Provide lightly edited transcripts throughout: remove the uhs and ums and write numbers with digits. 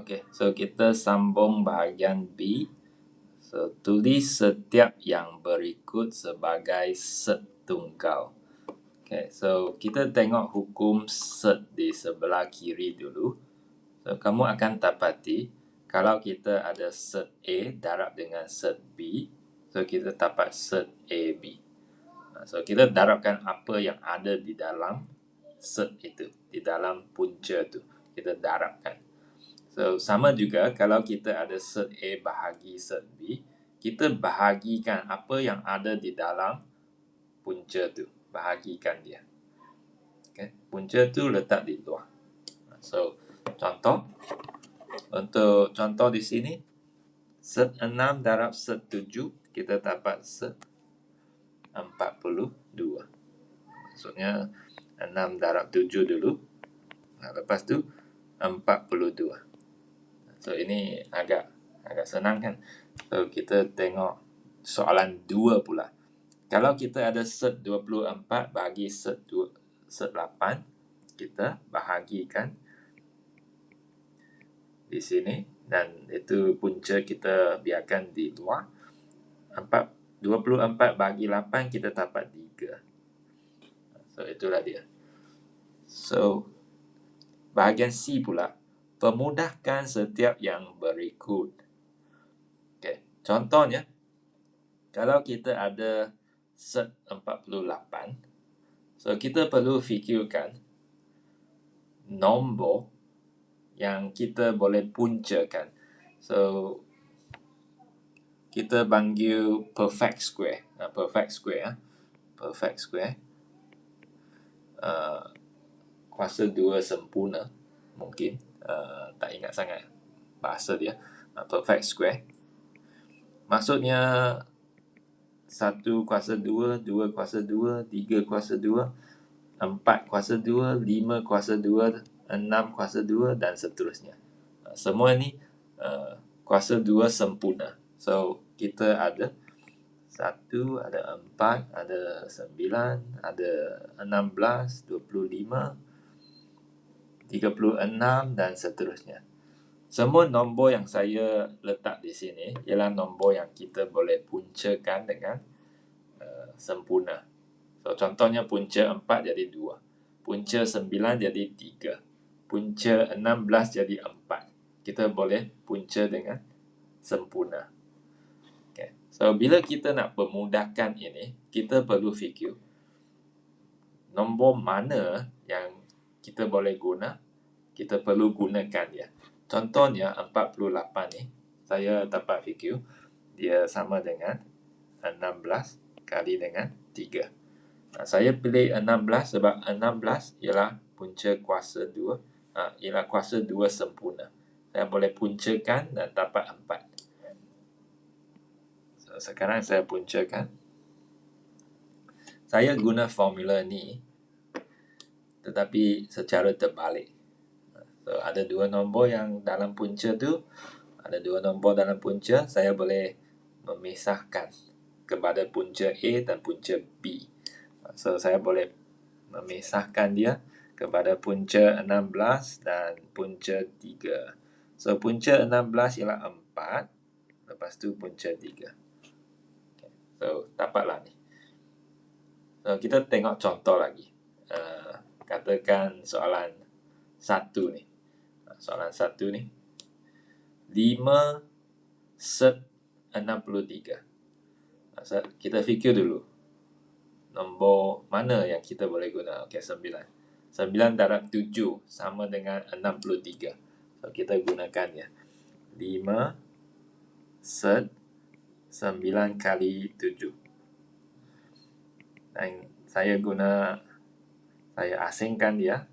Okey, so kita sambung bahagian B. So, tulis setiap yang berikut sebagai set tunggal. Okay, so kita tengok hukum set di sebelah kiri dulu. So, kamu akan dapati kalau kita ada set A darab dengan set B, so kita dapat set AB. So, kita darabkan apa yang ada di dalam set itu, di dalam punca tu. Kita darabkan. So, sama juga kalau kita ada set A bahagi set B, kita bahagikan apa yang ada di dalam punca tu. Bahagikan dia. Okay. Punca tu letak di luar. So, contoh. Untuk contoh di sini, set 6 darab set 7, kita dapat set 42. Maksudnya, 6 darab 7 dulu. Lepas tu, 42. So, ini agak senang kan? So, kita tengok soalan 2 pula. Kalau kita ada set 24 bagi set 8, kita bahagikan di sini. Dan itu punca kita biarkan di luar. 24 bagi 8, kita dapat 3. So, itulah dia. So, bahagian C pula. Pemudahkan setiap yang berikut. Okay. Contohnya, kalau kita ada set 48, so kita perlu fikirkan nombor yang kita boleh puncakan. So, kita panggil perfect square. Perfect square. Perfect square. Kuasa 2 sempurna. Mungkin. Tak ingat sangat bahasa dia. Perfect square. Maksudnya 1 kuasa 2, 2 kuasa 2, 3 kuasa 2, 4 kuasa 2, 5 kuasa 2, 6 kuasa 2 dan seterusnya. Semua ni kuasa 2 sempurna. So, kita ada 1, ada 4, ada 9, ada 16, 25, 36 dan seterusnya. Semua nombor yang saya letak di sini ialah nombor yang kita boleh puncakan dengan sempurna. So, contohnya punca 4 jadi 2. Punca 9 jadi 3. Punca 16 jadi 4. Kita boleh punca dengan sempurna. Okay. So, bila kita nak pemudahkan ini, kita perlu fikir nombor mana yang kita boleh guna, kita perlu gunakan dia. Contohnya 48 ni, saya dapat fikir dia sama dengan 16 kali dengan 3. Saya pilih 16 sebab 16 ialah punca kuasa 2, ialah kuasa 2 sempurna. Saya boleh puncakan dan dapat 4. So, sekarang saya puncakan. Saya guna formula ni, tetapi secara terbalik. So, ada 2 nombor yang dalam punca tu, ada 2 nombor dalam punca, saya boleh memisahkan kepada punca A dan punca B. So, saya boleh memisahkan dia kepada punca 16 dan punca 3. So, punca 16 ialah 4, lepas tu punca 3. Okay. So, dapatlah ni. So, kita tengok contoh lagi. Katakan soalan 1 ni. Soalan 1 ni. 5 set 63. Kita fikir dulu. Nombor mana yang kita boleh guna? Okey, 9. 9 darab 7 sama dengan 63. So, kita gunakan ya. 5 set 9 kali 7. Dan saya asingkan dia.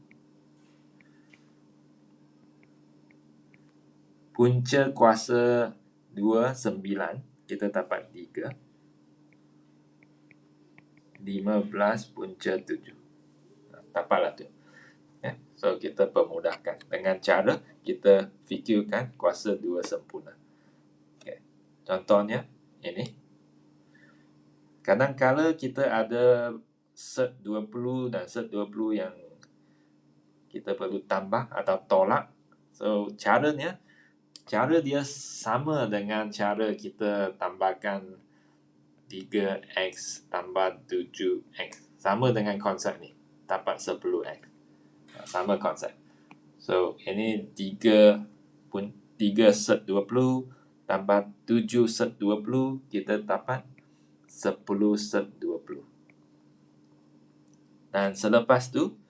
Punca kuasa 2, 9. Kita dapat 3. 15 punca 7. Dapatlah tu. Okay. So, kita pemudahkan. Dengan cara kita fikirkan kuasa 2 sempurna. Okay. Contohnya, ini. Kadang-kala kita ada set 20 dan set 20 yang kita perlu tambah atau tolak. So, caranya cara dia sama dengan cara kita tambahkan 3x tambah 7x. Sama dengan konsep ni. Dapat 10x. Sama konsep. So, ini 3 set 20 tambah 7 set 20, kita dapat 10 set 20. Dan selepas tu,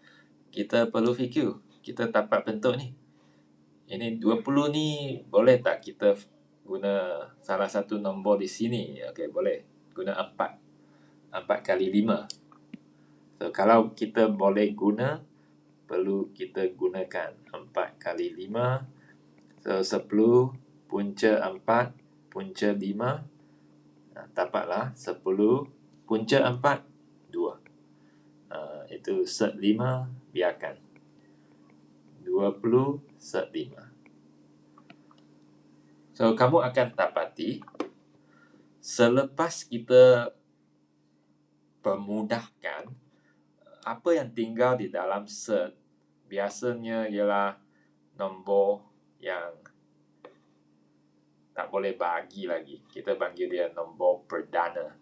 kita perlu fikir. Kita dapat bentuk ni. Ini 20 ni boleh tak kita guna salah satu nombor di sini? Okey, boleh. Guna 4. 4 kali 5. So, kalau kita boleh guna, perlu kita gunakan 4 kali 5. So, 10 punca 4 punca 5. Dapatlah 10 punca 4, 2. Itu set 5, biarkan. 20 set 5. So, kamu akan dapati selepas kita pemudahkan, apa yang tinggal di dalam set biasanya ialah nombor yang tak boleh bagi lagi. Kita panggil dia nombor perdana.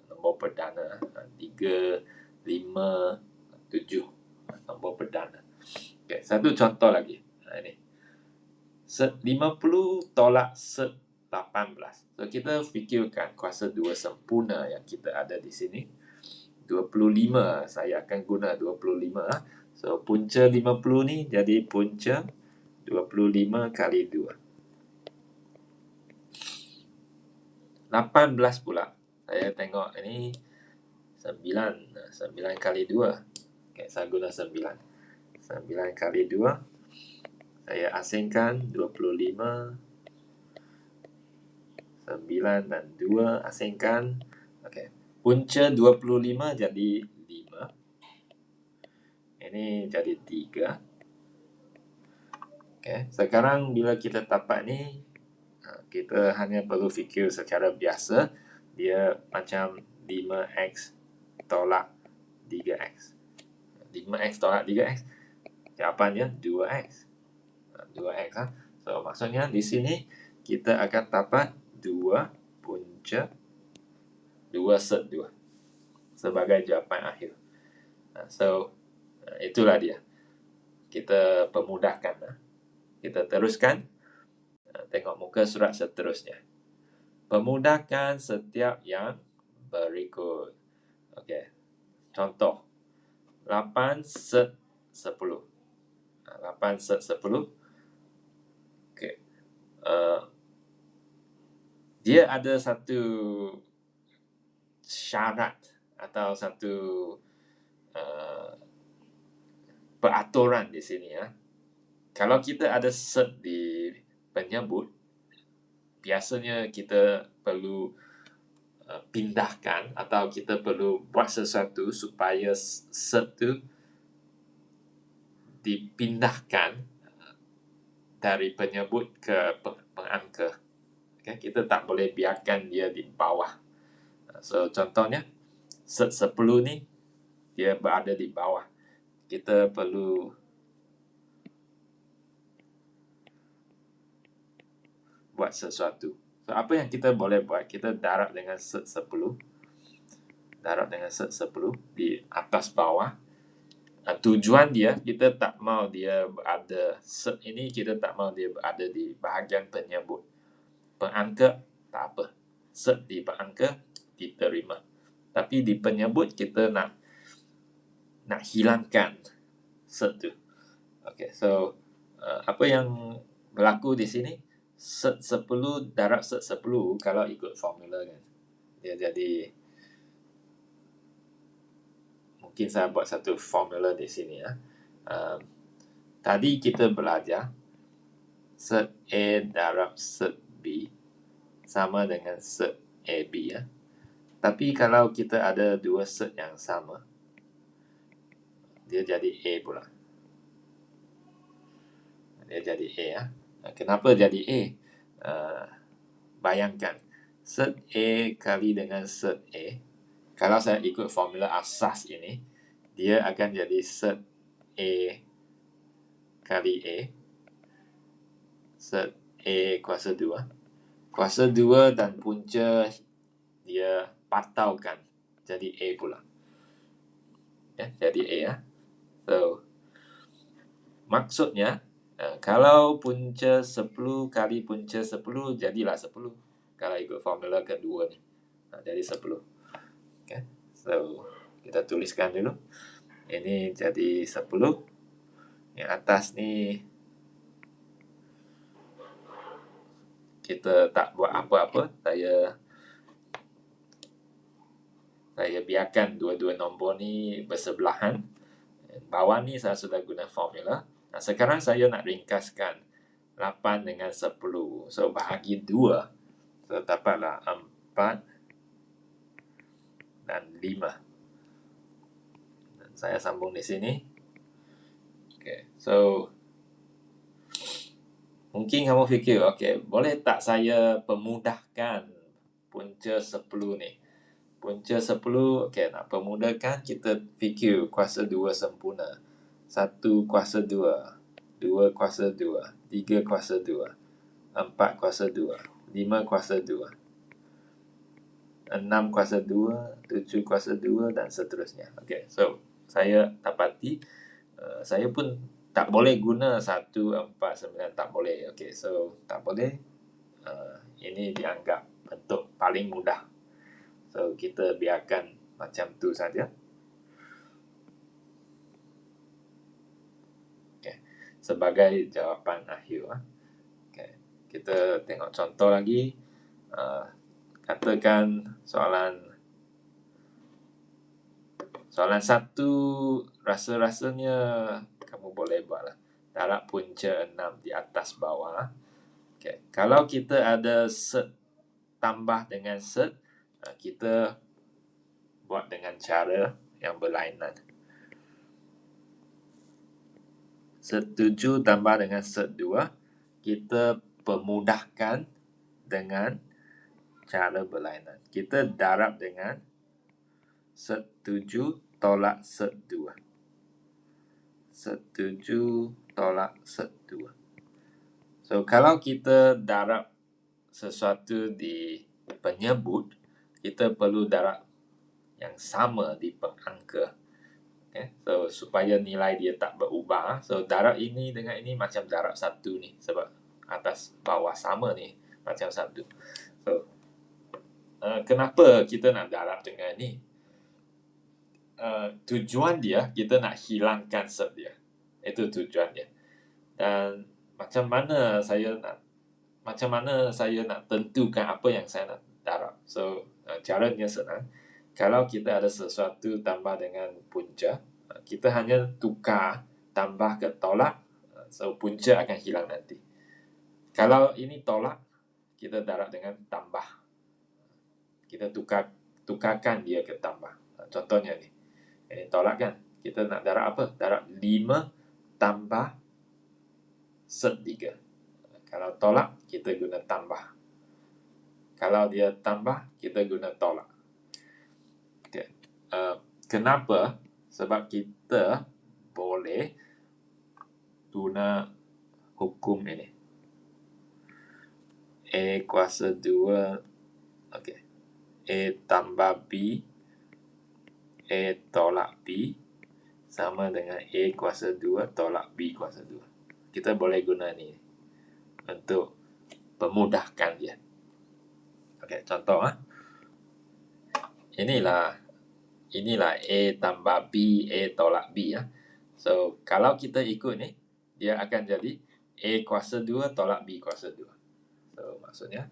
Nombor perdana 3, 5, 7. Nombor perdana. Okay, satu contoh lagi. Ini. Set 50 tolak set 18. So, kita fikirkan kuasa 2 sempurna yang kita ada di sini. 25. Saya akan guna 25. So, punca 50 ni jadi punca 25 kali 2. 18 pula. Saya tengok ini 9. 9 kali 2. Okay, saya guna 9. 9 kali 2. Saya asingkan 25. 9 dan 2 asingkan. Okay. Punca 25 jadi 5. Ini jadi 3. Okay. Sekarang bila kita dapat ni, kita hanya perlu fikir secara biasa. Dia macam 5x tolak 3x. 5x tolak 3x. Jawapannya 2x. 2x. So, maksudnya di sini kita akan dapat 2 punca 2 set 2 sebagai jawapan akhir. So, itulah dia. Kita pemudahkan. Kita teruskan. Tengok muka surat seterusnya. Pemudahkan setiap yang berikut. Okey. Contoh. 8 set 10. 8 set 10. Okey. Dia ada satu syarat atau satu peraturan di sini ya. Kalau kita ada set di penyebut, biasanya kita perlu pindahkan atau kita perlu buat sesuatu supaya set tu dipindahkan dari penyebut ke pengangka. Okay? Kita tak boleh biarkan dia di bawah. So, contohnya, set 10 ni, dia berada di bawah. Kita perlu buat sesuatu. So, apa yang kita boleh buat? Kita darab dengan set 10. Darab dengan set 10 di atas bawah. Tujuan dia, kita tak mau dia berada, set ini kita tak mau dia berada di bahagian penyebut. Pengangka, tak apa. Set di pengangka, diterima. Tapi di penyebut, kita nak hilangkan set tu. Okay, so apa yang berlaku di sini, set 10 darab set 10 kalau ikut formula kan. Dia jadi, mungkin saya buat satu formula di sini ya. Tadi kita belajar set A darab set B sama dengan set AB ya. Tapi kalau kita ada dua set yang sama, dia jadi A pula. Dia jadi A ya. Kenapa jadi A? Bayangkan, set A kali dengan set A, kalau saya ikut formula asas ini, dia akan jadi set A kali A, set A kuasa 2. Kuasa 2 dan punca dia pataukan. Jadi A pula. Ya, jadi A ya. So, maksudnya, kalau punca 10 kali punca 10, jadilah 10. Kalau ikut formula kedua ni. Jadi 10. Okay. So, kita tuliskan dulu. Ini jadi 10. Yang atas ni kita tak buat apa-apa. Saya biarkan dua-dua nombor ni bersebelahan. Bawah ni saya sudah guna formula. Nah, sekarang saya nak ringkaskan 8 dengan 10. So, bahagi 2. So, dapatlah 4 dan 5. Dan saya sambung di sini. Okay. So, mungkin kamu fikir, okay, boleh tak saya pemudahkan punca 10 ni? Punca 10, okay, nak pemudahkan, kita fikir kuasa 2 sempurna. 1 kuasa 2, 2 kuasa 2, 3 kuasa 2, 4 kuasa 2, 5 kuasa 2, 6 kuasa 2, 7 kuasa 2 dan seterusnya. Okay, so saya dapati saya pun tak boleh guna 1, 4, 9, tak boleh. Okay, so tak boleh. Ini dianggap bentuk paling mudah. So, kita biarkan macam tu saja. Okay. Sebagai jawapan akhir. Okay. Kita tengok contoh lagi. Katakan soalan 1 rasa-rasanya kamu boleh buatlah. Darab punca 6 di atas bawah. Okay. Kalau kita ada set tambah dengan set, kita buat dengan cara yang berlainan. Set 7 tambah dengan set 2, kita pemudahkan dengan cara berlainan. Kita darab dengan set 7 tolak set 2. Set 7 tolak set 2. So, kalau kita darab sesuatu di penyebut, kita perlu darab yang sama di pengangka. Okay. So, supaya nilai dia tak berubah. So, darab ini dengan ini macam darab 1 ni. Sebab atas bawah sama ni. Macam 1. So, kenapa kita nak darab dengan ni? Tujuan dia, kita nak hilangkan set dia. Itu tujuan dia. Dan macam mana saya nak tentukan apa yang saya nak darab? So, caranya senang. Kalau kita ada sesuatu tambah dengan punca, kita hanya tukar tambah ke tolak. So, punca akan hilang nanti. Kalau ini tolak, kita darab dengan tambah. Kita tukarkan dia ke tambah. Contohnya ni. Ini tolak kan? Kita nak darab apa? Darab 5 tambah set 3. Kalau tolak, kita guna tambah. Kalau dia tambah, kita guna tolak. Okay. Kenapa? Sebab kita boleh guna hukum ini. A kuasa 2, okay. A tambah B, A tolak B, sama dengan A kuasa 2 tolak B kuasa 2. Kita boleh guna ni untuk pemudahkan dia. Okay, contoh. Inilah A tambah B, A tolak B. So, kalau kita ikut ni, dia akan jadi A kuasa 2 tolak B kuasa 2. So, maksudnya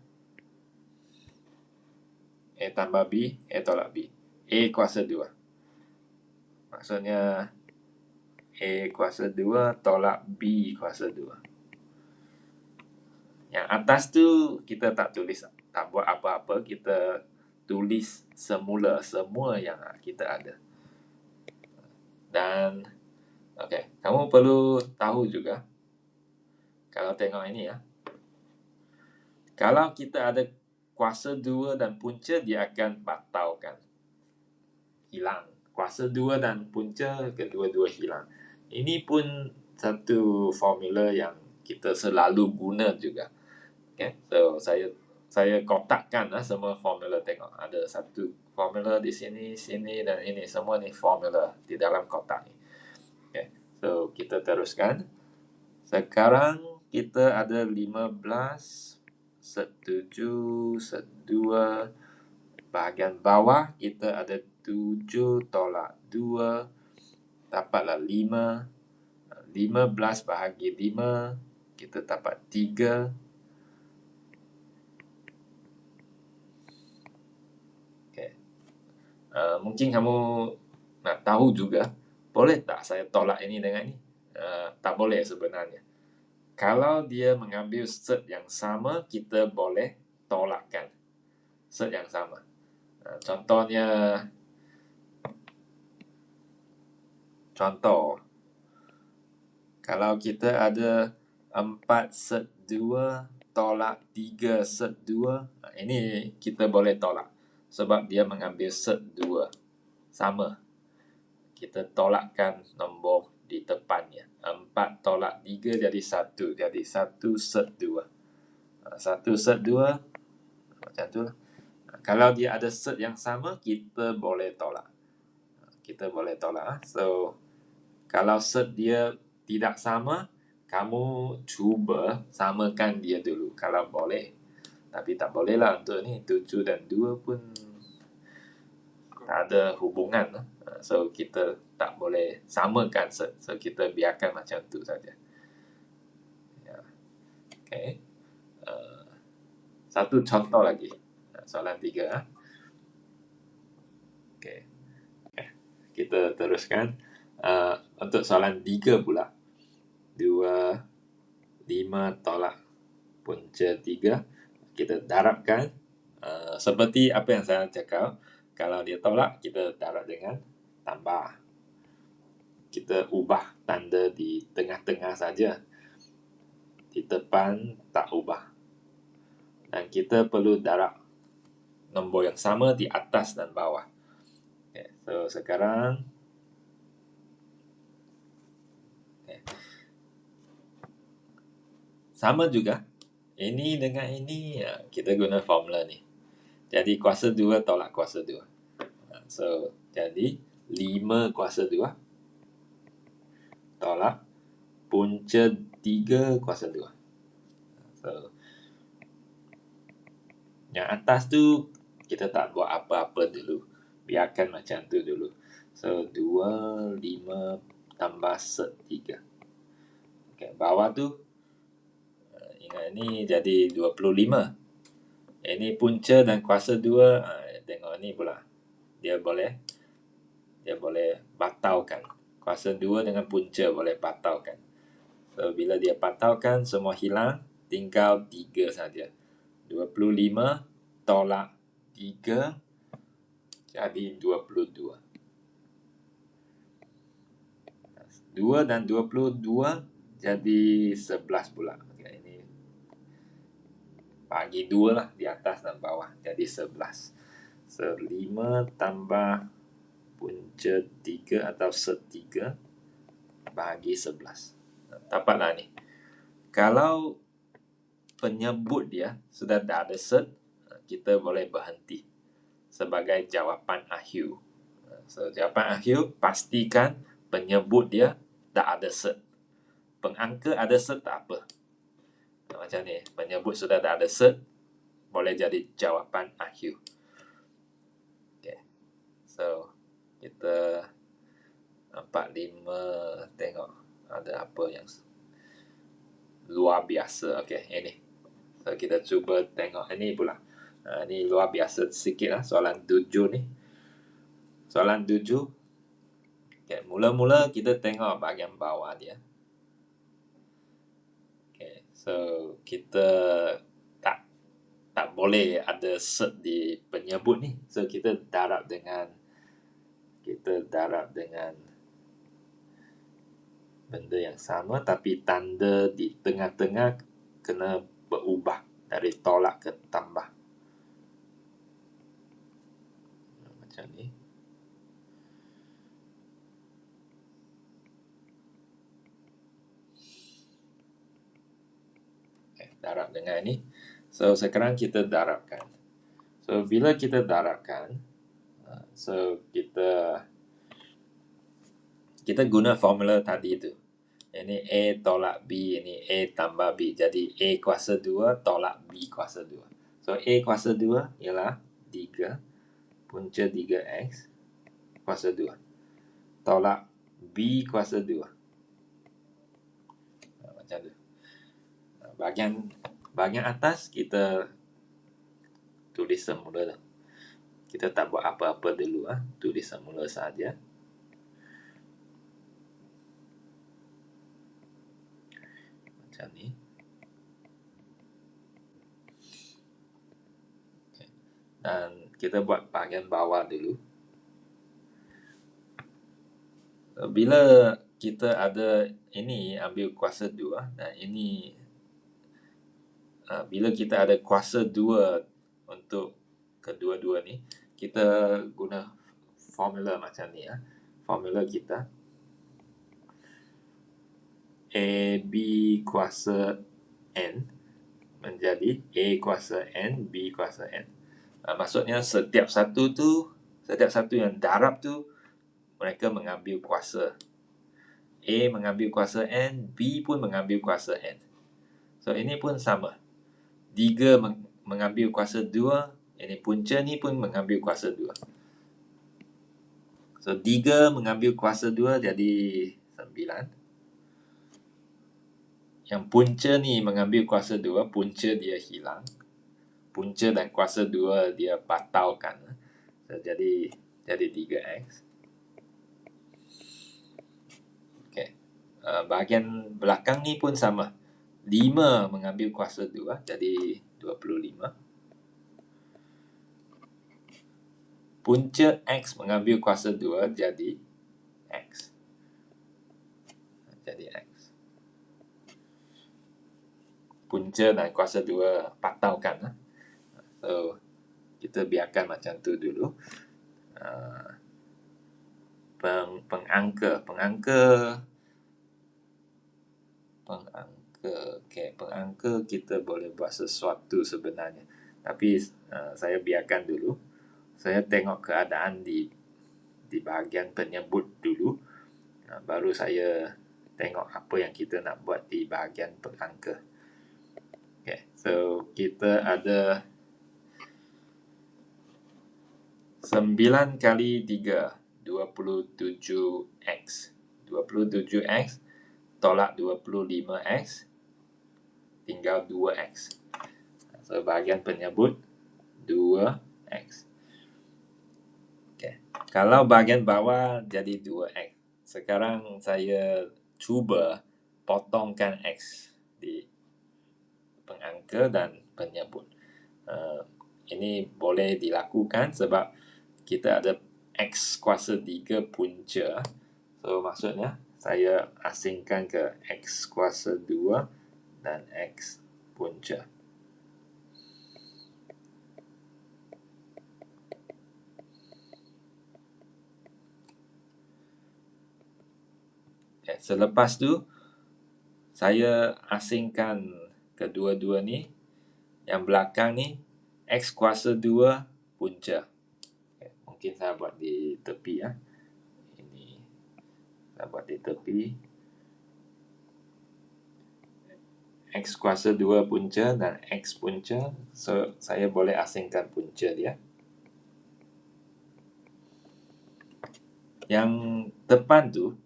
A tambah B, A tolak B. A kuasa 2. Maksudnya A kuasa 2 tolak B kuasa 2. Yang atas tu kita tak tulis, tak buat apa-apa. Kita tulis semula semua yang kita ada. Dan okay, kamu perlu tahu juga, kalau tengok ini kalau kita ada kuasa 2 dan punca, dia akan batalkan. Hilang. Kuasa 2 dan punca, kedua-dua hilang. Ini pun satu formula yang kita selalu guna juga. Okay. So saya kotakkan semua formula, tengok ada satu formula di sini, sini dan ini semua ni formula di dalam kotak ni. Okay. So kita teruskan. Sekarang kita ada 15 set 7 set 2, bahagian bawah kita ada 7 tolak 2, dapatlah 5. 15 bahagi 5, kita dapat 3. Okay. Mungkin kamu nak tahu juga, boleh tak saya tolak ini dengan ini? Tak boleh sebenarnya. Kalau dia mengambil set yang sama, kita boleh tolakkan set yang sama. Contohnya, kalau kita ada 4 set 2 tolak 3 set 2, ini kita boleh tolak sebab dia mengambil set 2 sama. Kita tolakkan nombor di depannya. 4 tolak 3 jadi 1. Jadi 1 set 2. 1 set 2 macam tu lah. Kalau dia ada set yang sama, kita boleh tolak. So, kalau set dia tidak sama, kamu cuba samakan dia dulu kalau boleh. Tapi tak boleh lah untuk ni. 7 dan 2 pun tak ada hubungan. So, kita tak boleh samakan set. So, kita biarkan macam tu saja. Ya. Okay. Satu contoh lagi. Soalan 3. Okay. Kita teruskan. Untuk soalan 3 pula. 2, 5 tolak punca 3. Kita darabkan. Seperti apa yang saya cakap. Kalau dia tolak, kita darab dengan tambah. Kita ubah tanda di tengah-tengah saja. Di depan tak ubah. Dan kita perlu darab nombor yang sama di atas dan bawah. Okay. So, sekarang sama juga. Ini dengan ini, kita guna formula ni. Jadi, kuasa 2 tolak kuasa 2. So, jadi 5 kuasa 2 tolak punca 3 kuasa 2. So, yang atas tu kita tak buat apa-apa dulu. Biarkan macam tu dulu. So, 2, 5 tambah set 3. Okay, bawah tu, ingat ni jadi 25. Ini punca dan kuasa 2. Tengok ni pula. Dia boleh batalkan. Kuasa 2 dengan punca boleh batalkan. So, bila dia batalkan, semua hilang. Tinggal 3 saja. 25 tolak 3 jadi 22. 2 dan 22 jadi 11 pula. Okay, ini bagi 2 lah di atas dan bawah. Jadi 11. So, 5 tambah punca 3 atau set 3 bahagi 11. Dapatlah ni. Kalau penyebut dia sudah tak ada set, kita boleh berhenti sebagai jawapan akhir. So, jawapan akhir pastikan penyebut dia tak ada set. Pengangka ada set tak apa. Macam ni, penyebut sudah tak ada set, boleh jadi jawapan akhir. Okay. So, kita 4, 5 tengok ada apa yang luar biasa. Okay, ini. So, kita cuba tengok ini pula. Ini luar biasa sikit lah soalan 7 ni. Soalan 7. Okay, mula-mula kita tengok bahagian bawah dia. Okay, so kita tak boleh ada set di penyebut ni. So, kita darab dengan benda yang sama, tapi tanda di tengah-tengah kena berubah dari tolak ke tambah. Macam ni. Darab dengan ni. So sekarang kita darabkan. So bila kita darabkan, so kita guna formula tadi tu. Ini A tolak B, ini A tambah B. Jadi A kuasa 2 tolak B kuasa 2. So A kuasa 2 ialah 3 punca 3X kuasa 2 tolak B kuasa 2. Macam tu. Bahagian atas kita tulis semula. Kita tak buat apa-apa dulu. Tulis semula saja. Macam ni. Dan kita buat bahagian bawah dulu. Bila kita ada ini ambil kuasa 2 dan ini bila kita ada kuasa 2 untuk kedua-dua ni, kita guna formula macam ni. Formula kita AB kuasa N menjadi A kuasa N, B kuasa N. Maksudnya setiap satu yang darab tu, mereka mengambil kuasa. A mengambil kuasa N, B pun mengambil kuasa N. So ini pun sama. 3 mengambil kuasa 2, ini punca ni pun mengambil kuasa 2. So 3 mengambil kuasa 2 jadi 9. Yang punca ni mengambil kuasa 2, punca dia hilang. Punca dan kuasa 2 dia batalkan. So, jadi 3X. Okay. Bahagian belakang ni pun sama. 5 mengambil kuasa 2 jadi 25. Punca X mengambil kuasa 2 jadi X. Jadi X. Punca dan kuasa 2 batalkan. So, kita biarkan macam tu dulu. Pengangka. Okay, pengangka kita boleh buat sesuatu sebenarnya. Tapi saya biarkan dulu. Saya tengok keadaan di bahagian penyebut dulu. Baru saya tengok apa yang kita nak buat di bahagian pengangka. Okay, so kita ada 9 kali 3, 27X. 27X tolak 25X, tinggal 2X. So, bahagian penyebut 2X. Okay. Kalau bahagian bawah jadi 2X. Sekarang saya cuba potongkan X di pengangka dan penyebut. Ini boleh dilakukan sebab kita ada X kuasa 3 punca. So, maksudnya saya asingkan ke X kuasa 2 dan X punca. Okay, selepas tu, saya asingkan kedua-dua ni. Yang belakang ni, X kuasa 2 punca. Okay, mungkin saya buat di tepi. Ini saya buat di tepi. X kuasa 2 punca dan X punca. So, saya boleh asingkan punca dia. Yang depan tu,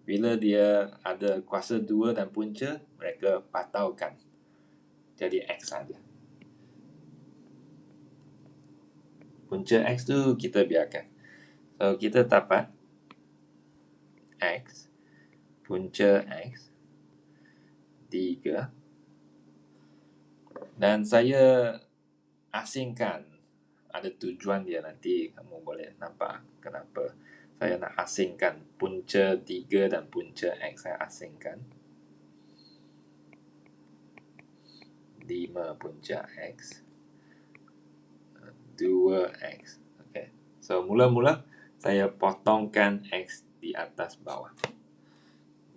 bila dia ada kuasa 2 dan punca, mereka batalkan. Jadi X saja. Punca X tu kita biarkan. So, kita dapat X, punca X, 3. Dan saya asingkan. Ada tujuan dia, nanti kamu boleh nampak kenapa saya nak asingkan punca 3 dan punca X. Saya asingkan 5 punca X, 2X. Okay. So, mula-mula saya potongkan X di atas bawah.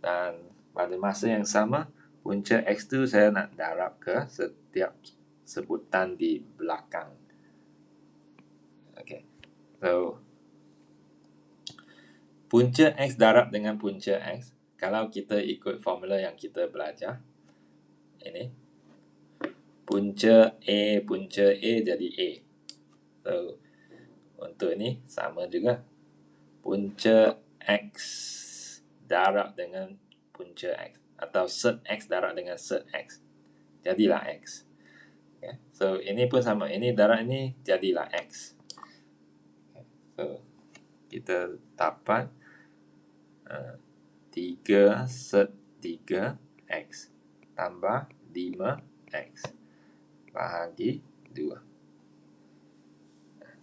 Dan pada masa yang sama, punca X tu saya nak darab ke setiap sebutan di belakang. Okay. So, punca X darab dengan punca X, kalau kita ikut formula yang kita belajar, ini, punca A jadi A. So, untuk ini sama juga. Punca X darab dengan punca X. Atau set X darab dengan set X. Jadilah X. Okay. So, ini pun sama. Ini darab ini jadilah X. Okay. So, kita dapat 3 set 3 X tambah 5 X bahagi 2.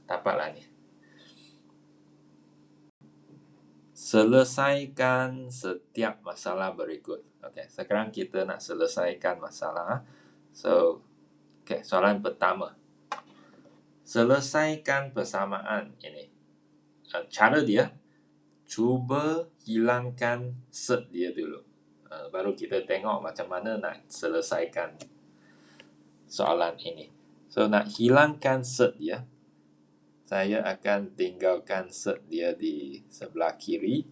Dapatlah ni. Selesaikan setiap masalah berikut. Okay, sekarang kita nak selesaikan masalah. So, okay, soalan pertama. Selesaikan persamaan ini. Cara dia, cuba hilangkan set dia dulu. Baru kita tengok macam mana nak selesaikan soalan ini. So, nak hilangkan set dia, saya akan tinggalkan set dia di sebelah kiri.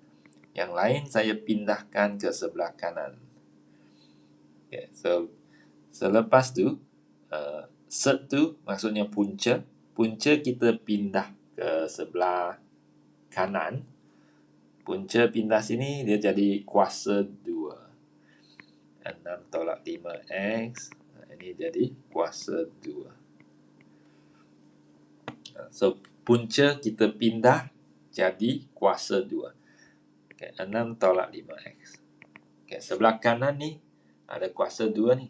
Yang lain saya pindahkan ke sebelah kanan. Okay, so, selepas tu, set tu maksudnya punca. Punca kita pindah ke sebelah kanan. Punca pindah sini, dia jadi kuasa 2. 6 tolak 5X. Ini jadi kuasa 2. So, punca kita pindah jadi kuasa 2. Okay, 6 tolak 5X. Okay, sebelah kanan ni ada kuasa 2 ni.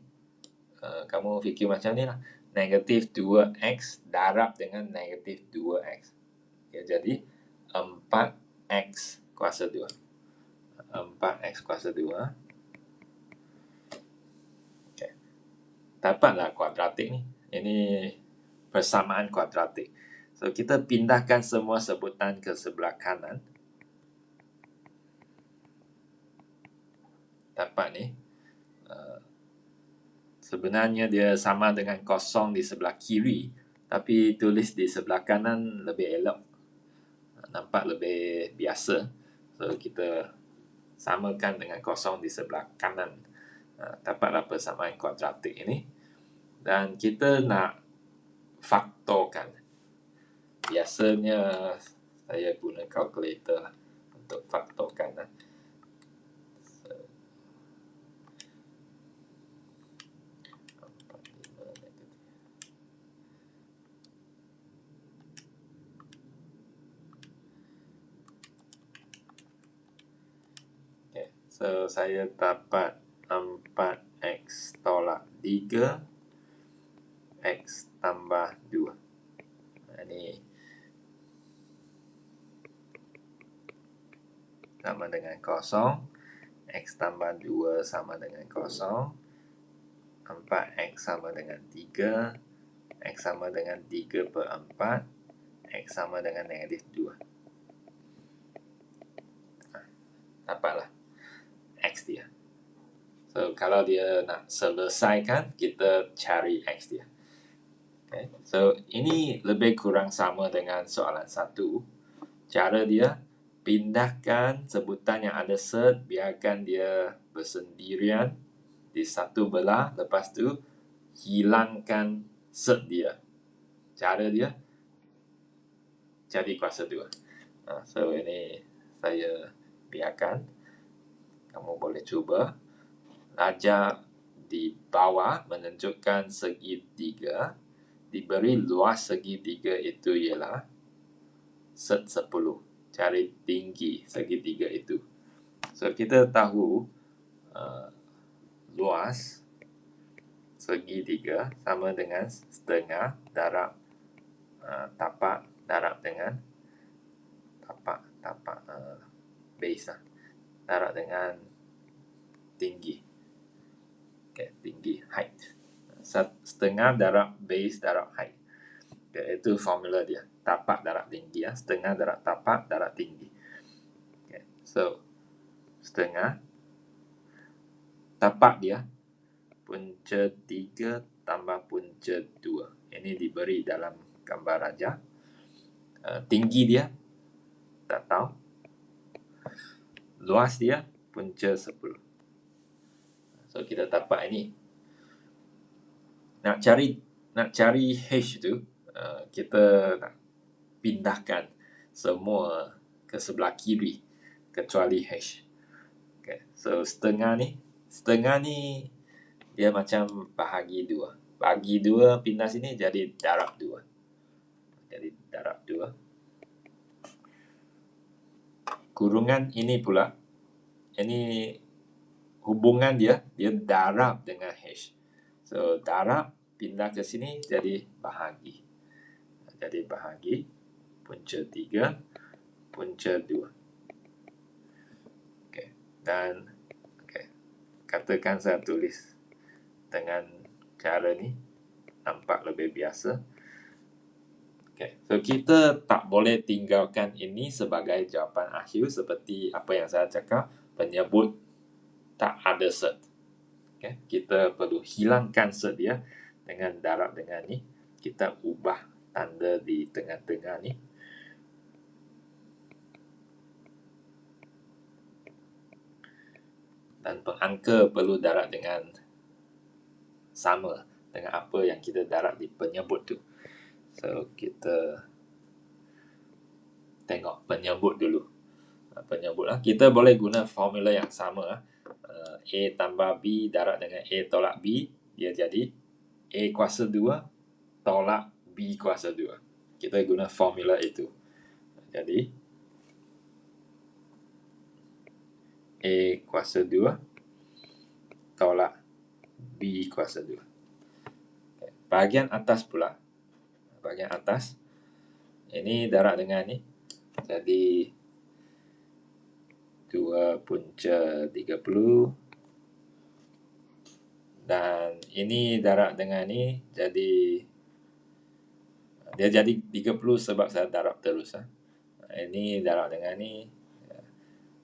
Kamu fikir macam ni lah. Negatif 2X darab dengan negatif 2X. Okay, jadi 4X kuasa 2. 4X kuasa 2. Okay. Dapatlah kuadratik ni. Ini persamaan kuadratik. So, kita pindahkan semua sebutan ke sebelah kanan. Dapat ni. Sebenarnya dia sama dengan kosong di sebelah kiri. Tapi tulis di sebelah kanan lebih elok. Nampak lebih biasa. So, kita samakan dengan kosong di sebelah kanan. Dapatlah persamaan kuadratik ini. Dan kita nak faktorkan. Biasanya saya guna kalkulator lah untuk faktorkan. Okay. So, saya dapat 4X tolak 3 X tambah 2. Ini sama dengan kosong. X tambah 2 sama dengan kosong. 4X sama dengan 3. X sama dengan 3 per 4. X sama dengan negatif 2. Dapatlah X dia. So, kalau dia nak selesaikan, kita cari X dia. Okay. So, ini lebih kurang sama dengan soalan 1. Cara dia, pindahkan sebutan yang ada set, biarkan dia bersendirian di satu belah. Lepas tu, hilangkan set dia. Cara dia, jadi kuasa 2. So, ini saya biarkan. Kamu boleh cuba. Raja di bawah menunjukkan segitiga. Diberi luas segitiga itu ialah set 10. Cari tinggi segitiga itu. So, kita tahu luas segitiga sama dengan setengah darab tapak darab dengan tapak base lah. Darab dengan tinggi. Okay, tinggi, height. Setengah darab base darab height. Okay, itu formula dia. Tapak darab tinggi. Setengah darab tapak darab tinggi. Okay, so, setengah tapak dia punca 3 tambah punca 2. Ini diberi dalam gambar aja. Tinggi dia tak tahu. Luas dia punca 10. So kita dapat ini. Nak cari H tu, kita nak pindahkan semua ke sebelah kiri kecuali H. Okay. So setengah ni dia macam bahagi 2. Bahagi 2 pindah sini jadi darab 2. Jadi darab 2. Kurungan ini pula, ini hubungan dia darab dengan H. So darab pindah ke sini jadi bahagi. Jadi bahagi punca 3, punca 2. Okay. Dan katakan saya tulis dengan cara ni, nampak lebih biasa. Okay. So kita tak boleh tinggalkan ini sebagai jawapan akhir seperti apa yang saya cakap, penyebut tak ada cert. Okay. Kita perlu hilangkan cert dia dengan darab dengan ni. Kita ubah tanda di tengah-tengah ni. Dan pengangka perlu darab dengan sama dengan apa yang kita darab di penyebut tu. So kita tengok penyebut dulu. Penyebut lah. Kita boleh guna formula yang sama. A tambah B darab dengan A tolak B. Dia jadi A kuasa 2 tolak B kuasa 2. Kita guna formula itu. Jadi A kuasa 2 tolak B kuasa 2. Bahagian atas pula. Bahagian atas. Ini darab dengan ni. Jadi 2 punca 30. Dan ini darab dengan ni. Jadi dia jadi 30 sebab saya darab terus. Ini darab dengan ni.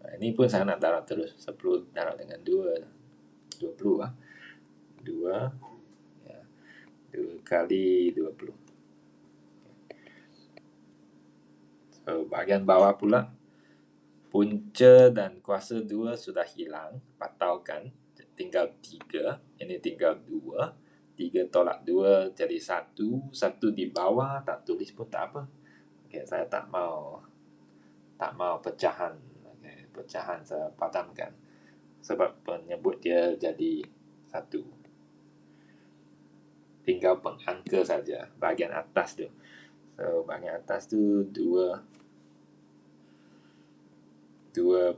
Ini pun saya nak darab terus. 10 darab dengan 2. 20 lah. 2 kali 20. So, bahagian bawah pula. Punca dan kuasa 2 sudah hilang. Pataukan. Tinggal 3. Ini tinggal 2. 3 tolak 2 jadi 1. 1 di bawah. Tak tulis pun tak apa. Okay, saya tak mau pecahan. Okay, pecahan saya padamkan. Sebab penyebut dia jadi 1. Tinggal pengangka saja. Bahagian atas tu. So, bahagian atas tu 2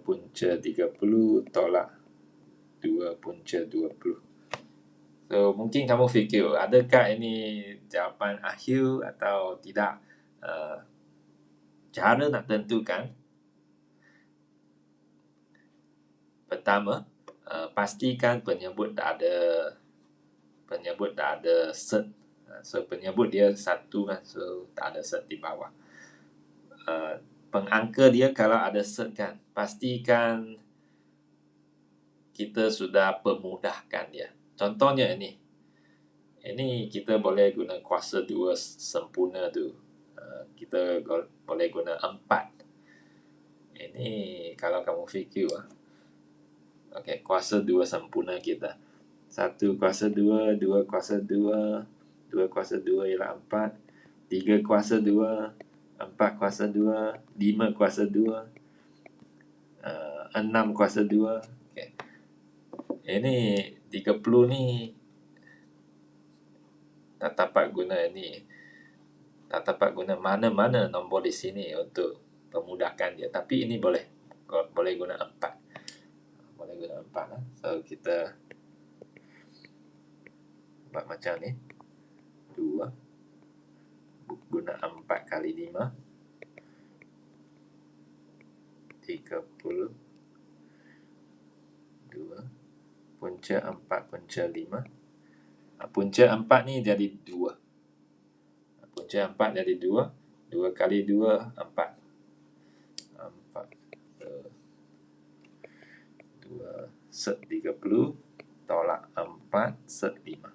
punca 30 tolak 2 punca 20. So, mungkin kamu fikir, adakah ini jawapan akhir atau tidak? Cara nak tentukan. Pertama, pastikan penyebut tak ada cert. So, penyebut dia 1 kan. So, tak ada cert di bawah. Pengangka dia kalau ada cert kan, pastikan kita sudah pemudahkan dia. Contohnya ini kita boleh guna kuasa 2 sempurna tu. Kita boleh guna 4. Ini kalau kamu fikir okay, kuasa 2 sempurna kita. 1 kuasa 2, 2 kuasa 2, 2 kuasa 2 ialah 4, 3 kuasa 2, 4 kuasa 2, 5 kuasa 2, 6 kuasa 2. Okay. Ini 30 ni tak dapat guna ini. Tak dapat guna mana-mana nombor di sini untuk pemudahkan dia. Tapi ini boleh guna 4. Boleh guna 4 lah. So kita buat macam ni. 2 guna 4 kali 5. 30. 2 punca 4 punca 5. Punca 4 ni jadi 2. Punca 4 jadi 2. 2 kali 2 4. 2 set 30 tolak 4 set 5.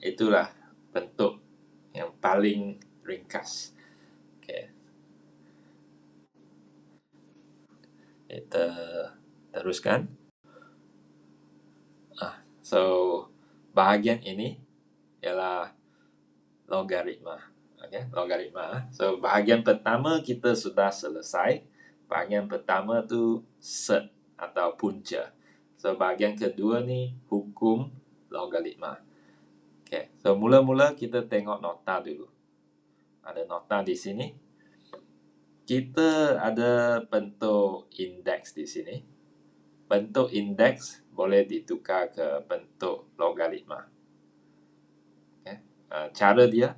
itulah bentuk yang paling ringkas. Okay. Kita teruskan. So, bahagian ini ialah logaritma. Okay, logaritma. So, bahagian pertama kita sudah selesai. Bahagian pertama tu set atau punca. So, bahagian kedua ni hukum logaritma. Okay, so mula-mula kita tengok nota dulu. Ada nota di sini. Kita ada bentuk indeks di sini. Bentuk indeks boleh ditukar ke bentuk logaritma. Okay. Cara dia,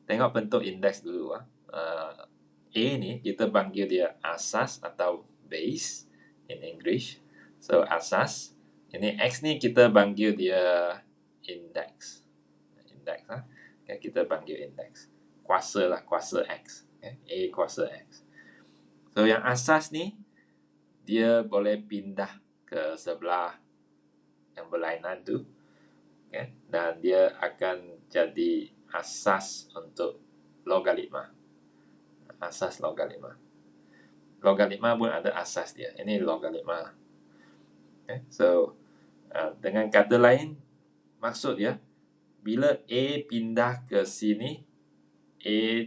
tengok bentuk indeks dulu. A ni kita panggil dia asas atau base in English. So asas. Ini X ni kita panggil dia index. Index. Okay, kita panggil index. Kuasa lah, kuasa X. Okay. A kuasa X. So yang asas ni, dia boleh pindah ke sebelah yang berlainan tu. Okay. Dan dia akan jadi asas untuk logaritma. Asas logaritma. Logaritma pun ada asas dia. Ini logaritma. Okay. So, dengan kata lain, maksud dia, bila A pindah ke sini, A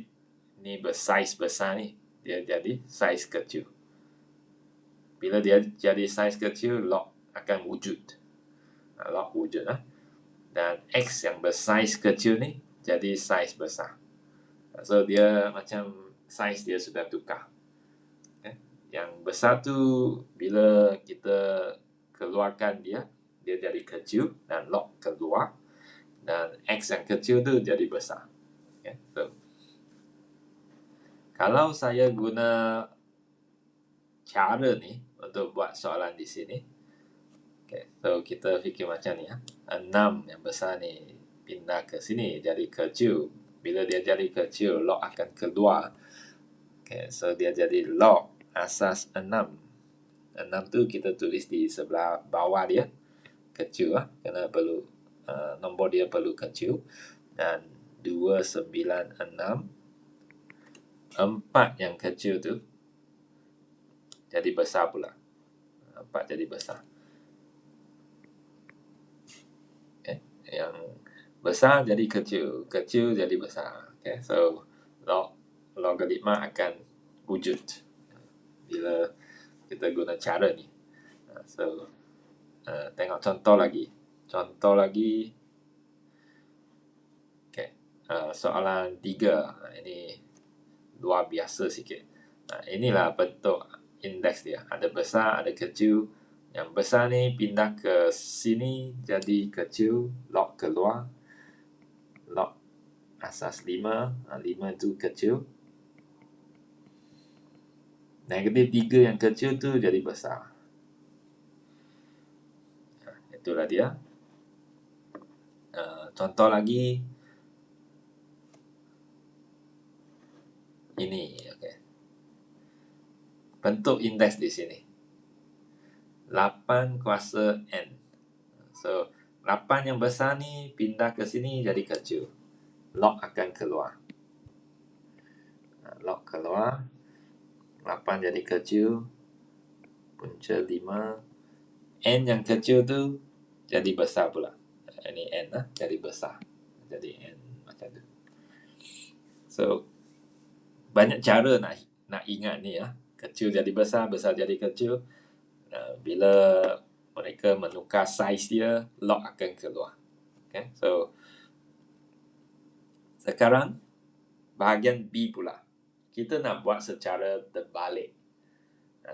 ni bersaiz besar ni, dia jadi saiz kecil. Bila dia jadi saiz kecil, log akan wujud. Log wujud lah. Dan X yang bersaiz kecil ni jadi saiz besar. So dia macam saiz dia sudah tukar. Yang besar tu bila kita keluarkan dia jadi kecil dan log keluar. Dan X yang kecil tu jadi besar. So, kalau saya guna cara ni untuk buat soalan di sini. Okay, so kita fikir macam ni. 6 yang besar ni pindah ke sini jadi kecil. Bila dia jadi kecil, log akan keluar. Okay, so dia jadi log asas 6. 6 tu kita tulis di sebelah bawah dia. Kecil lah. Kerana perlu nombor dia perlu kecil. Dan 296. 4 yang kecil tu jadi besar pula. 4 jadi besar. Okay. Yang besar jadi kecil. Kecil jadi besar. Okay. So, logaritma akan wujud bila kita guna cara ni. So, tengok contoh lagi. Contoh lagi. Okay. Soalan 3. Ini luar biasa sikit. Inilah bentuk indeks dia. Ada besar, ada kecil. Yang besar ni pindah ke sini jadi kecil, log keluar. Log asas 5. 5 tu kecil. Negatif 3 yang kecil tu jadi besar. Itulah dia. Contoh lagi. Ini. Okay. Bentuk indeks di sini. 8 kuasa N. So, 8 yang besar ni pindah ke sini jadi kecil. Log akan keluar. Log keluar. 8 jadi kecil. Punca 5. N yang kecil tu jadi besar pula. Ini N lah. Jadi besar. Jadi N macam tu. So, banyak cara nak ingat ni ya. Kecil jadi besar, besar jadi kecil. Bila mereka menukar saiz dia, log akan keluar. Okay. So, sekarang bahagian B pula. Kita nak buat secara terbalik.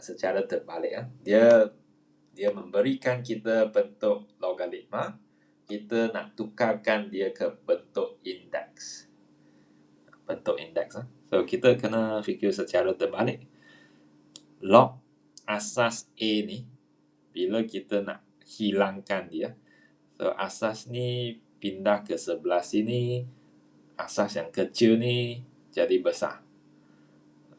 Secara terbalik. Dia memberikan kita bentuk logaritma. Kita nak tukarkan dia ke bentuk indeks. Bentuk indeks. So, kita kena fikir secara terbalik. Log asas A ni, bila kita nak hilangkan dia, so asas ni pindah ke sebelah sini, asas yang kecil ni jadi besar.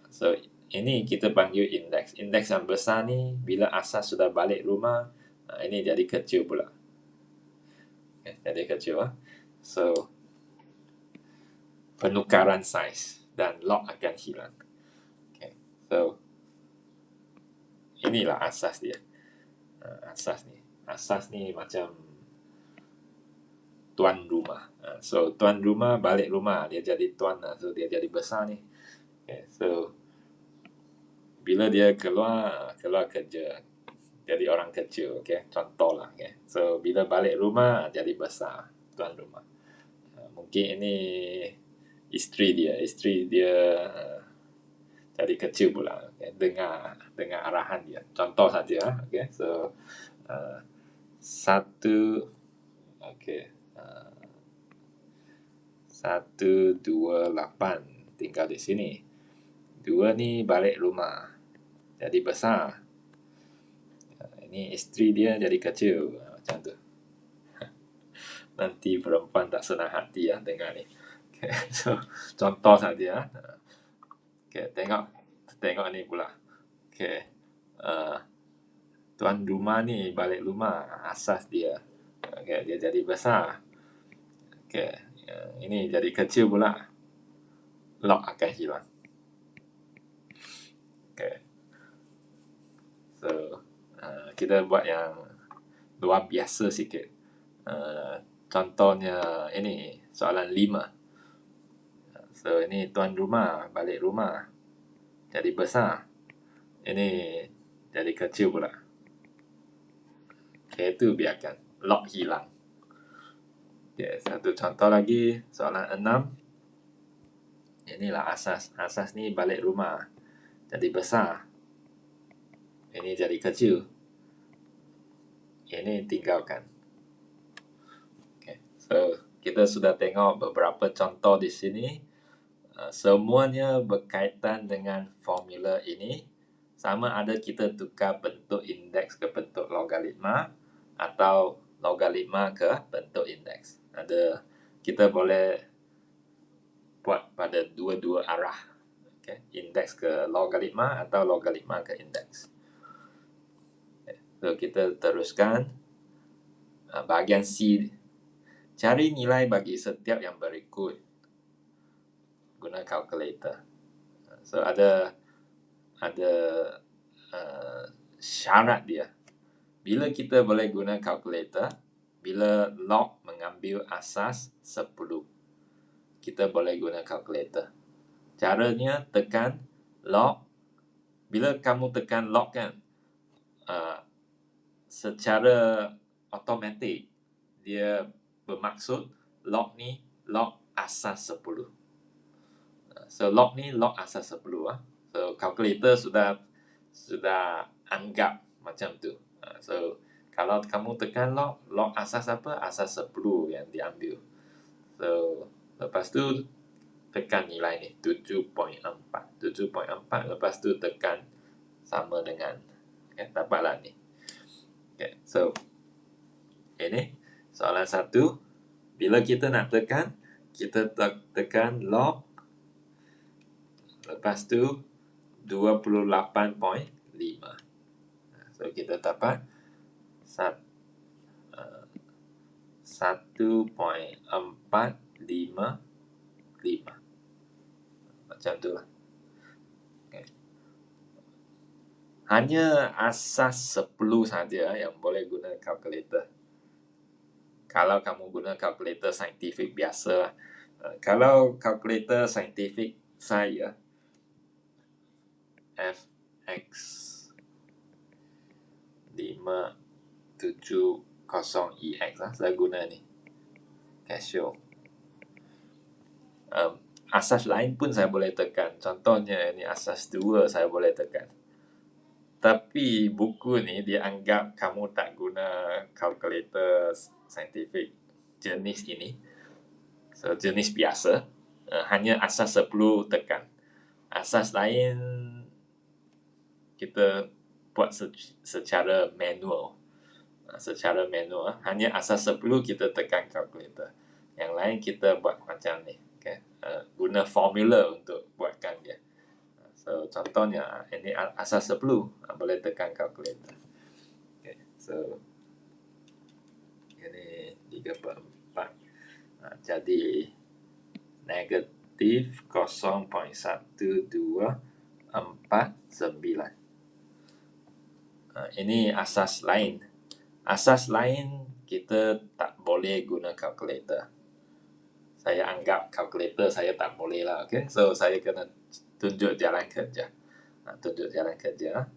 So, ini kita panggil indeks. Indeks yang besar ni, bila asas sudah balik rumah, ini jadi kecil pula. Okay, jadi kecil. So penukaran saiz dan log akan hilang. Okay. So inilah asas dia. Asas ni macam tuan rumah. So tuan rumah balik rumah, dia jadi tuan lah. So dia jadi besar ni. Okay. So bila dia keluar kerja, jadi orang kecil, okay? Contoh lah, okay? So bila balik rumah jadi besar tuan rumah. Mungkin ini isteri dia jadi kecil pula, okay? dengar arahan dia. Contoh saja, okay? So satu, okay, 128 tinggal di sini. 2 ni balik rumah jadi besar. Ini isteri dia jadi kecil, macam tu. Nanti perempuan tak senang hati ya dengar ni. Okay, so contoh saja. Okay, tengok ni pula. Okay, tuan rumah ni balik rumah, asas dia. Okay, dia jadi besar. Okay, ini jadi kecil pula, log akan hilang. Okay, so kita buat yang luar biasa sikit. Contohnya ini soalan 5. So ini tuan rumah balik rumah jadi besar, ini jadi kecil pula. Okay, itu biarkan, log hilang. Okay, satu contoh lagi soalan 6. Inilah asas ni balik rumah jadi besar, ini jadi kecil, ini tinggalkan. Okay, so kita sudah tengok beberapa contoh di sini. Semuanya berkaitan dengan formula ini. Sama ada kita tukar bentuk indeks ke bentuk logaritma atau logaritma ke bentuk indeks. Kita boleh buat pada dua-dua arah. Okay? Indeks ke logaritma atau logaritma ke indeks. Okay. So kita teruskan bahagian C. Cari nilai bagi setiap yang berikut. Guna kalkulator. So ada syarat dia. Bila kita boleh guna kalkulator, bila log mengambil asas 10, kita boleh guna kalkulator. Caranya tekan log. Bila kamu tekan log kan, secara automatik dia bermaksud log ni log asas 10. So log ni log asas 10 ah. So kalkulator sudah anggap macam tu. So kalau kamu tekan log asas apa? Asas 10 yang diambil. So lepas tu tekan nilai ni 7.4. 7.4 lepas tu tekan sama dengan, okay, dapatlah ni. Okay, so ini soalan 1. Bila kita nak tekan, kita tekan log, lepas tu 28.5. So kita dapat 1.455. Macam tu lah. Okay. Hanya asas 10 saja yang boleh guna kalkulator. Kalau kamu guna kalkulator saintifik biasa. Kalau kalkulator saintifik saya, FX 570EX lah, saya guna ni Casio. Asas lain pun saya boleh tekan. Contohnya ini asas 2 saya boleh tekan. Tapi buku ni dia anggap kamu tak guna kalkulator saintifik jenis ini. So jenis biasa, hanya asas 10 tekan. Asas lain kita buat secara manual. Hanya asas 10 kita tekan kalkulator. Yang lain kita buat macam ni. Okay? Guna formula untuk buatkan dia. So contohnya ini asas 10, boleh tekan kalkulator. Okay, so ini 3/4. Jadi negatif 0.1249. Ini asas lain. Asas lain kita tak boleh guna kalkulator. Saya anggap kalkulator saya tak boleh lah. Okay? So saya kena tunjuk jalan kerja. Tunjuk jalan kerja.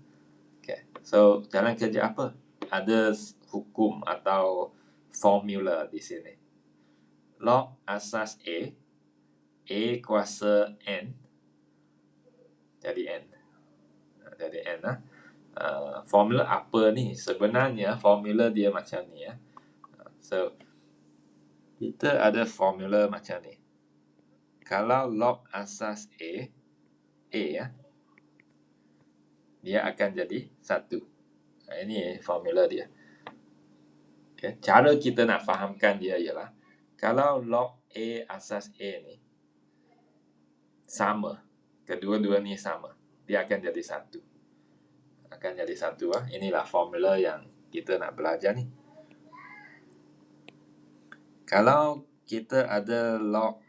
Okay. So jalan kerja apa? Ada hukum atau formula di sini. Log asas A kuasa N, jadi N. Jadi N lah. Formula apa ni? Sebenarnya formula dia macam ni ya. So kita ada formula macam ni. Kalau log asas A ya, dia akan jadi 1. Ini formula dia. Okay. Cara kita nak fahamkan dia ialah, kalau log A asas A ni sama, kedua-dua ni sama, dia akan jadi 1. Akan jadi 1 lah. Inilah formula yang kita nak belajar ni. Kalau kita ada log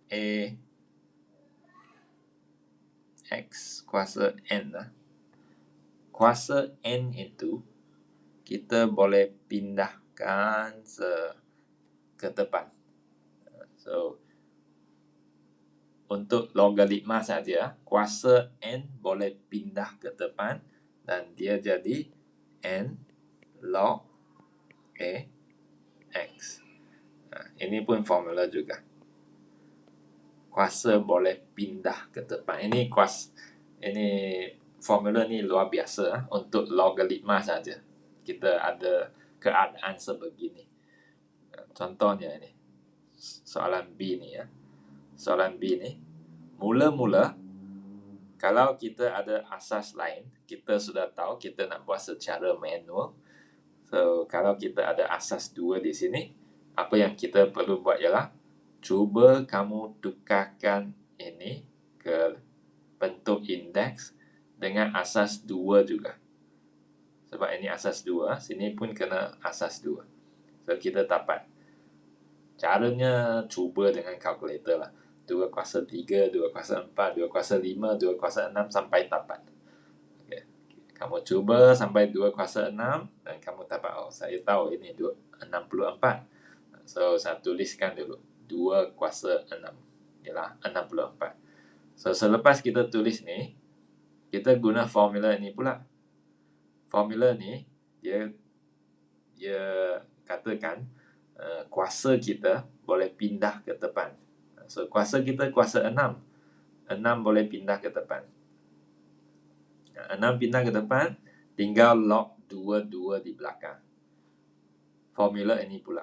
A X kuasa N lah. Kuasa N itu kita boleh pindahkan ke depan. So, untuk logaritma saja, kuasa N boleh pindah ke depan dan dia jadi N log A X. Ini pun formula juga. Kuasa boleh pindah ke depan. Ini formula ni luar biasa untuk logaritma saja. Kita ada keadaan sebegini. Contohnya ini. Soalan B ni ya. Soalan B ni, mula-mula kalau kita ada asas lain, kita sudah tahu kita nak buat secara manual. So, kalau kita ada asas 2 di sini, apa yang kita perlu buat ialah cuba kamu tukarkan ini ke bentuk indeks dengan asas 2 juga. Sebab ini asas 2, sini pun kena asas 2. So, kita dapat. Caranya cuba dengan kalkulator lah. 2 kuasa 3, 2 kuasa 4, 2 kuasa 5, 2 kuasa 6 sampai dapat. Okay. Kamu cuba sampai 2 kuasa 6 dan kamu dapat, oh saya tahu ini 64. So, saya tuliskan dulu. 2 kuasa 6 ialah 64. So, selepas kita tulis ni, kita guna formula ni pula. Formula ni, dia katakan kuasa kita boleh pindah ke depan. So, kuasa kita kuasa 6. 6 boleh pindah ke depan. 6 pindah ke depan, tinggal log 2 di belakang. Formula ini pula.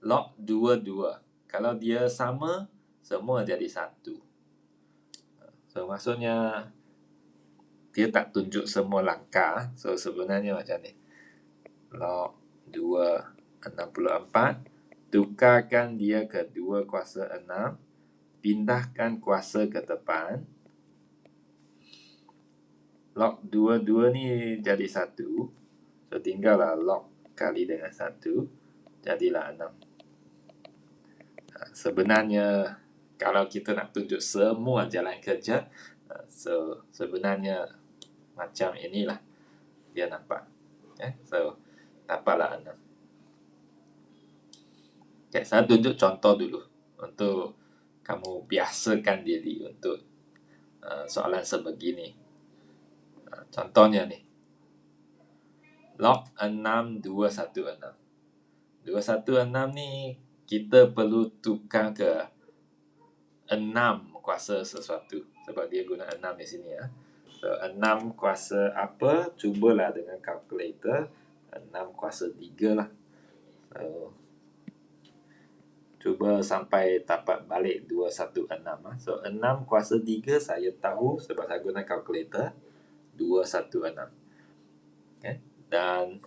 Log 2. Kalau dia sama, semua jadi 1. So, maksudnya dia tak tunjuk semua langkah. So, sebenarnya macam ni. Log 2, 64. Tukarkan dia ke 2 kuasa 6. Pindahkan kuasa ke depan. Log 2 ni jadi 1. So, tinggallah log kali dengan 1. Jadilah 6. Sebenarnya, kalau kita nak tunjuk semua jalan kerja, so, sebenarnya macam inilah dia nampak. So, dapatlah 6. Okay, saya tunjuk contoh dulu untuk kamu biasakan diri untuk soalan sebegini. Contohnya ni. Log 6216. 216 ni kita perlu tukar ke 6 kuasa sesuatu. Sebab dia guna 6 di sini ya. So, 6 kuasa apa? Cubalah dengan kalkulator. 6 kuasa 3 lah. So, cuba sampai dapat balik 216. So, 6 kuasa 3 saya tahu sebab saya guna kalkulator. 216. Okay. Dan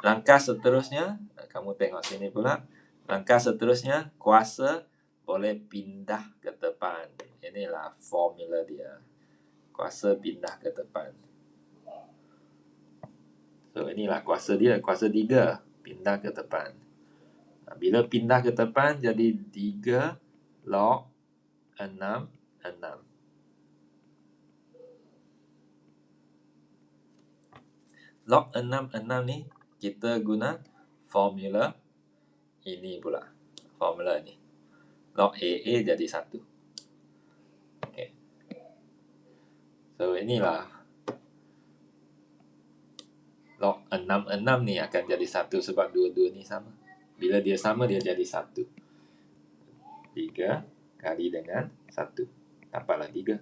langkah seterusnya, kamu tengok sini pula. Langkah seterusnya, kuasa boleh pindah ke depan. Inilah formula dia. Kuasa pindah ke depan. So, inilah kuasa dia. Kuasa 3 pindah ke depan. Bila pindah ke depan jadi 3 log 6. Log 6 ni kita guna formula ini pula. Formula ini. Log AA jadi 1. Okay. So inilah log 6 ni akan jadi 1 sebab dua-dua ni sama. Bila dia sama dia jadi 1. 3 kali dengan 1. Dapatlah 3.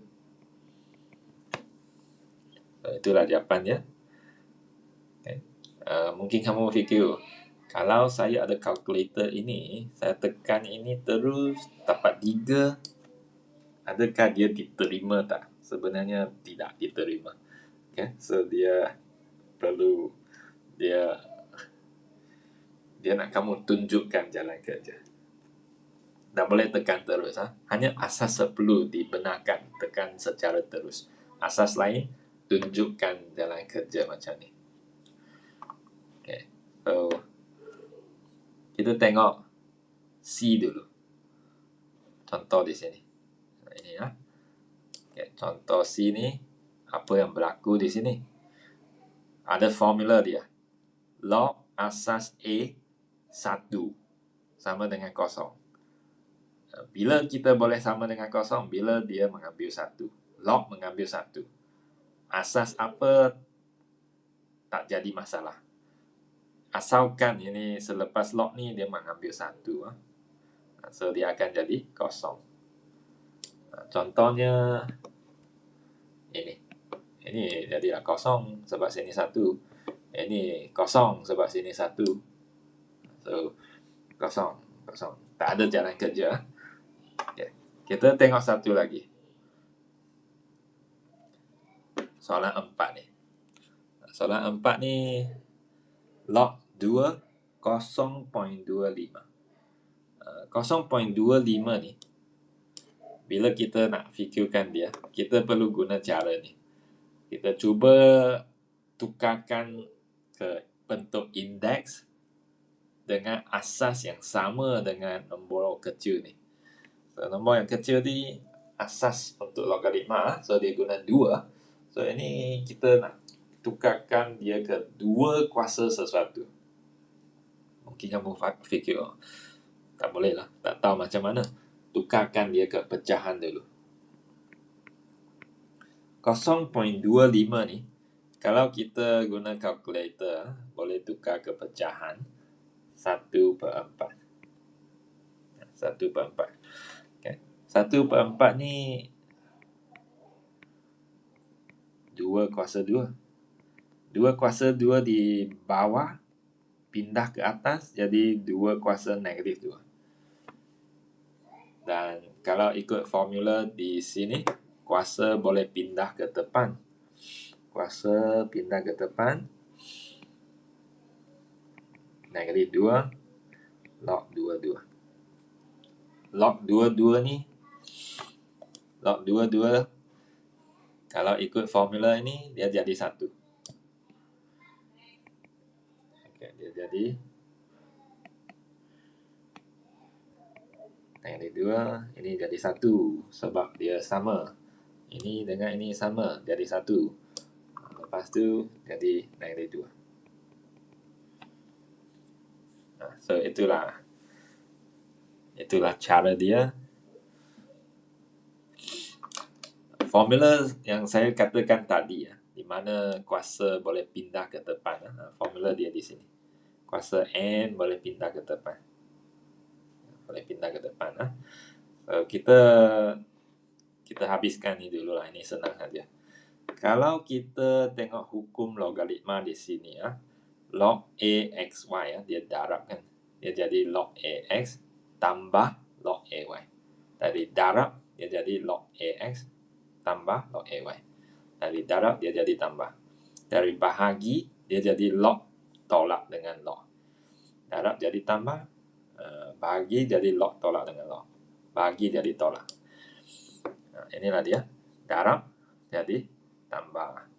So, itulah jawapannya. Okay. Mungkin kamu fikir, kalau saya ada kalkulator ini, saya tekan ini terus dapat 3, adakah dia diterima tak? Sebenarnya tidak diterima. Okay. So dia perlu dia nak kamu tunjukkan jalan kerja. Tak boleh tekan terus. Hanya asas perlu dibenarkan, tekan secara terus. Asas lain, tunjukkan jalan kerja macam ni. Okay. So kita tengok C dulu. Contoh di sini. Ini ya. Okay. Contoh C ni, apa yang berlaku di sini? Ada formula dia. Log asas A 1 sama dengan 0. Bila kita boleh sama dengan 0? Bila dia mengambil 1. Log mengambil 1. Asas apa tak jadi masalah. Asalkan ini selepas log ni dia mengambil 1. So dia akan jadi 0. Contohnya ini. Ini jadilah 0 sebab sini 1. Ini 0 sebab sini 1. So 0. Tak ada jalan kerja. Okay. Kita tengok satu lagi. Soalan 4 ni. Soalan 4 ni log 2 0.25. 0.25 ni bila kita nak fikirkan dia, kita perlu guna cara ni. Kita cuba tukarkan ke bentuk indeks dengan asas yang sama dengan nombor kecil ni. So, nombor yang kecil ni asas untuk logaritma, so dia guna 2. So ini kita nak tukarkan dia ke 2 kuasa sesuatu. Mungkin kamu fikir, tak boleh lah, tak tahu macam mana. Tukarkan dia ke pecahan dulu. 0.25 ni, kalau kita guna kalkulator, boleh tukar ke pecahan 1/4. 1/4. Okay. 1/4 ni 2 kuasa 2. 2 kuasa 2 di bawah pindah ke atas jadi 2 kuasa negatif 2. Dan kalau ikut formula di sini, kuasa boleh pindah ke depan. Kuasa pindah ke depan. Negatif 2 log 22. Log 22 ni, log 22 kalau ikut formula ini dia jadi 1. Okay, dia jadi negatif 2, ini jadi 1 sebab dia sama. Ini dengan ini sama, jadi 1. Lepas tu jadi negatif 2. So itulah cara dia. Formula yang saya katakan tadi ya, di mana kuasa boleh pindah ke depan. Formula dia di sini. Kuasa N boleh pindah ke depan. Boleh pindah ke depan. So, kita habiskan ni dulu lah. Ini senang saja. Kalau kita tengok hukum logaritma di sini ya, log AXY ya, dia darab kan. Dia jadi log AX tambah log AY. Dari darab dia jadi log AX tambah log AY. Dari darab dia jadi tambah. Dari bahagi dia jadi log tolak dengan log. Darab jadi tambah, bahagi jadi log tolak dengan log. Bahagi jadi tolak. Inilah dia. Darab jadi tambah.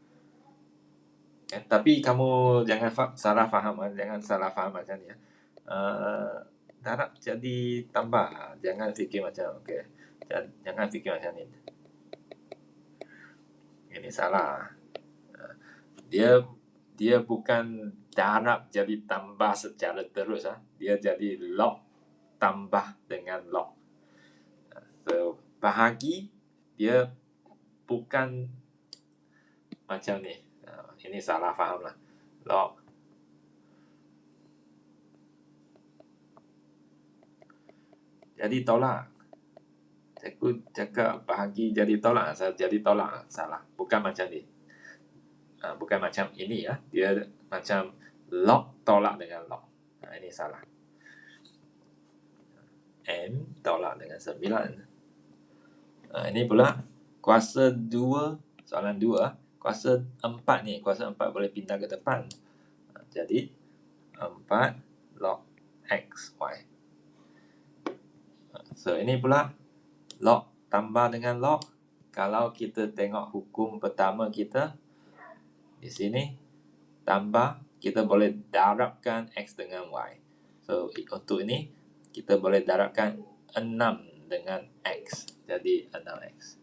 Tapi kamu jangan salah faham. Jangan salah faham macam ni ya. darab jadi tambah. Jangan fikir macam okey. Jangan fikir macam ni. Ini salah. Dia bukan darab jadi tambah secara terus Dia jadi log tambah dengan log. So, bahagi dia bukan macam ni. Ini salah faham lah. Log. Jadi tolak. Cikgu cakap bahagi jadi tolak. Saya jadi tolak. Salah. Bukan macam ni. Bukan macam ini ya. Dia macam log tolak dengan log. Ini salah. M tolak dengan 9. Ini pula kuasa 2, soalan 2. Kuasa 4 ni. Kuasa 4 boleh pindah ke depan. Jadi 4 log X, Y. So, ini pula log tambah dengan log. Kalau kita tengok hukum pertama kita, di sini tambah, kita boleh darabkan X dengan Y. So, untuk ini, kita boleh darabkan 6 dengan X. Jadi 6X.